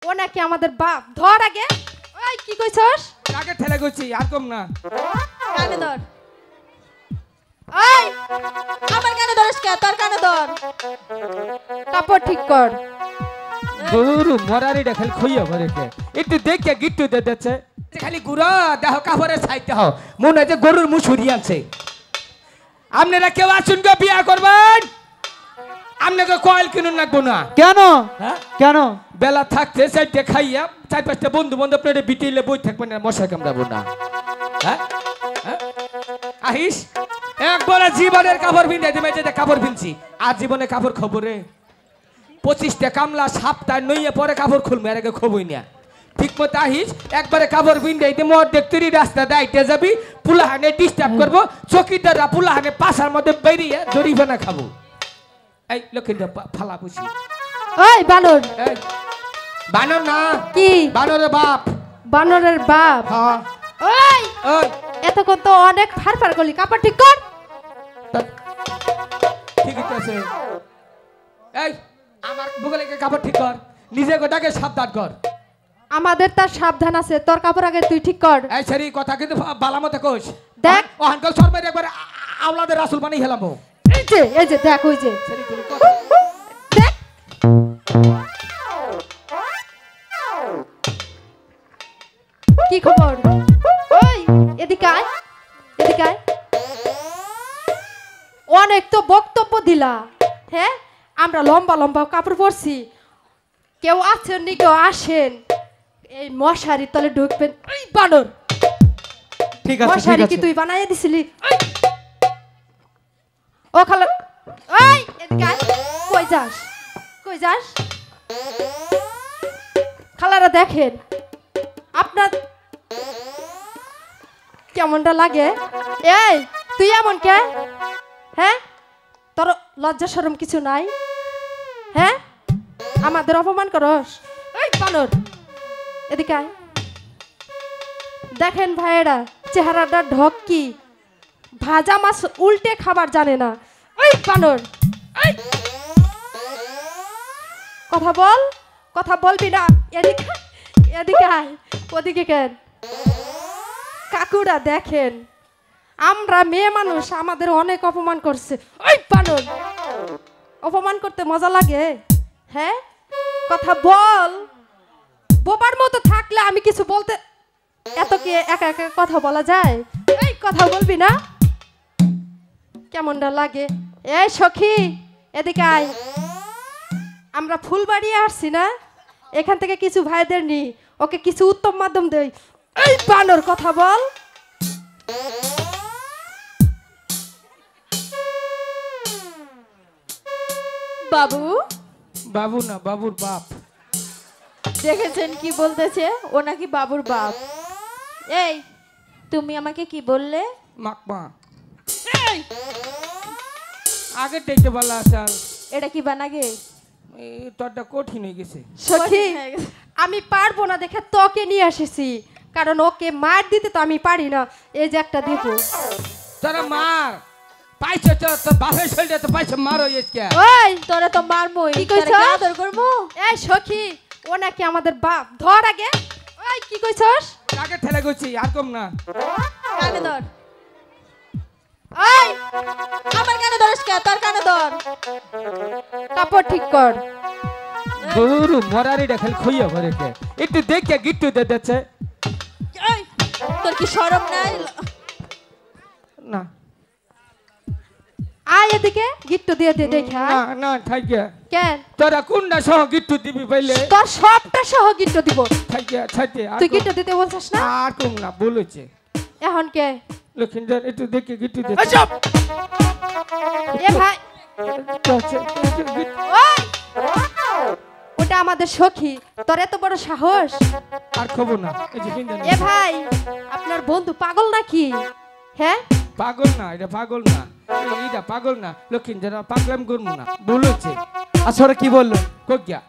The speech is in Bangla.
ও নাকি আমাদের বাপ। ধর আগে। ওই কি কইছস? আগে ঠেলে গেছি আর কম না। কানে ধর। ওই আমার কানে ধরস কে? তোর কানে ধর। কাপড় ঠিক কর। গরু মরারিটা খালি খুইয়া ভরে কে একটু দেখে গিট্টু দে দেছে খালি গুড়া দেহ কাপড়ের সাইতে হও মনে হয় যে গরুর মুসুরি আছে। আপনারা কেউ আসুন গো বিয়া করবেন আপনাকে কয়েল কিনুন লাগবো না। কেন হ্যাঁ কেন? বেলা থাকতে চারটে খাইয়া চার পাঁচটা বন্ধু বান্ধব আপনারা বিটিলে বই থাকবেন না, মশা কামড়াবো না। হ্যাঁ আহিস একবারে জীবনের কাপড় ভিন্দাই দেবে, যে কাপড় ভিনছি আর জীবনে কাপড় খবরে 25টা কামলা সাপ্তাহ নইয়ে পরে কাপড় খুলবে, আর আগে খবই না। ঠিক মতো আহিস একবারে কাপড় ভিন্দাই দে, মোর দেখতেরি রাস্তা দাইতে যাবি, পুলাহানে ডিস্টার্ব করবো, চকিদাররা পুলাহানে পাশার মধ্যে বেরিয়ে জরিমানা খাবো। এই লক্ষ্মীটা ফালা পুষি। ওই বানর। এই বানর না কি? বানরের বাপ। বানরের বাপ? হ্যাঁ। ওই ওই এতক্ষণ তো অনেক ফারফার করলি, কাপড় ঠিক কর। ঠিক আছে। এই আমার বুকে কাপড় ঠিক কর, নিজে গোটাকে সাবধান কর। আমাদের তার সাবধান আছে, তোর কাপড় আগে তুই ঠিক কর। এই সারি কথা কিন্তু বালা মতো কোস। দেখ ও আঙ্কেল সরবে একবার আওলাদের রাসূল বানাই হেলামো। এই যে দেখ ওই যে সারি তুই কর। দেখ কি খবর? ওই এদিকে আয়, এদিকে আয়। অনেক তো বক্তব্য দিলা। হ্যাঁ আমরা লম্বা লম্বা কাপড় পরছি, কেউ আছেন নি? কেউ আসেন, এই মশারি তলে ঢুকবেন। এই বানর, ঠিক আছে ঠিক মশারি কি আছে। তুই বানাইয়া দিছিলি? ও খালা, এই এদিকে আয়। কই যাস, কই যাস? খালারা দেখেন আপনার কেমনটা লাগে। এই তুই এমন কে? হ্যাঁ তোর লজ্জা শরম কিছু নাই? হ্যাঁ আমাদের অপমান করস? এই বানর এদিকে আয়। দেখেন ভাইয়েরা চেহারাটা ঢক কি, ভাজা মাছ উল্টে খাবার জানে না। এই বানর, এই কথা বল, কথা বলবি না? এদিকে এদিকে আয়। ওদিকে কেন? কাকুরা দেখেন আমরা মেয়ে মানুষ, আমাদের অনেক অপমান করছে। ওই বানর, অপমান করতে মজা লাগে? হ্যাঁ কথা বল। বোবার মতো থাকলে আমি কিছু বলতে, এত কি একা একা কথা বলা যায়? এই কথা বলবি না? কেমনটা লাগে? এই সখী এদিকে আয়। আমরা ফুলবাড়িয়ে আসছি না, এখান থেকে কিছু ভাইদের নি, ওকে কিছু উত্তম মাধ্যম দেই। এই বানর কথা বল। বাবু বাবু না, বাবুর বাপ। দেখেছেন কি বলতেছে? ও নাকি বাবুর বাপ। এই তুমি আমাকে কি বললে? মাকমা। এই আগে টেকে বলা আসাল, এটা কি বানাগে? এই তোরটা কঠিন হয়ে গেছে। সখী আমি পারবো না দেখে তোকে নিয়ে এসেছি, কারণ ওকে মার দিতে তো আমি পারি না। এই যে একটা দিব। তোরা মার পাইছে, তোর বাপের শরীরে তো পাইছে, মার হয়েছে। ওই তোরা তো মারমই, কি কইছস? তোরা কি আদর করবো? এই সখী ও নাকি আমাদের বাপ। ধর আগে। ওই কি কইছস? আগে ঠেলে গেছি আর কম না। কানে ধর। ওই আমার কানে ধরস কে? তোর কানে ধর। কাপড় ঠিক কর। গরু মরারিটা খালি খুইয়া ভরে কে একটু দেখে গিট্টু দে দেছে। এই তোর কি শরম নাই? না আয় এদিকে, গিট্টু দিয়ে দে দেখা। না না থাইকে কেন? তোরা কোনটা সহ গিট্টু দিবি পাইলে? তোর সবটা সহ গিট্টু দিব। থাইকে ছাইতে তুই গিট্টু দিতে বলছিস না? আর কম না বলেছে। এখন কে? লক্ষিন্দর একটু দেখে গিট্টু দে। এ ভাই ওই ওটা আমাদের সখী, তোর এত বড় সাহস? আর খবর না। এই যে বিন্দা এ ভাই আপনার বন্ধু পাগল নাকি? হ্যাঁ পাগল না, এটা পাগল না, এইটা পাগল না। লক্ষিন্দর পাগলাম করবো না বলেছে। আসলে কি বললো? কোকিয়া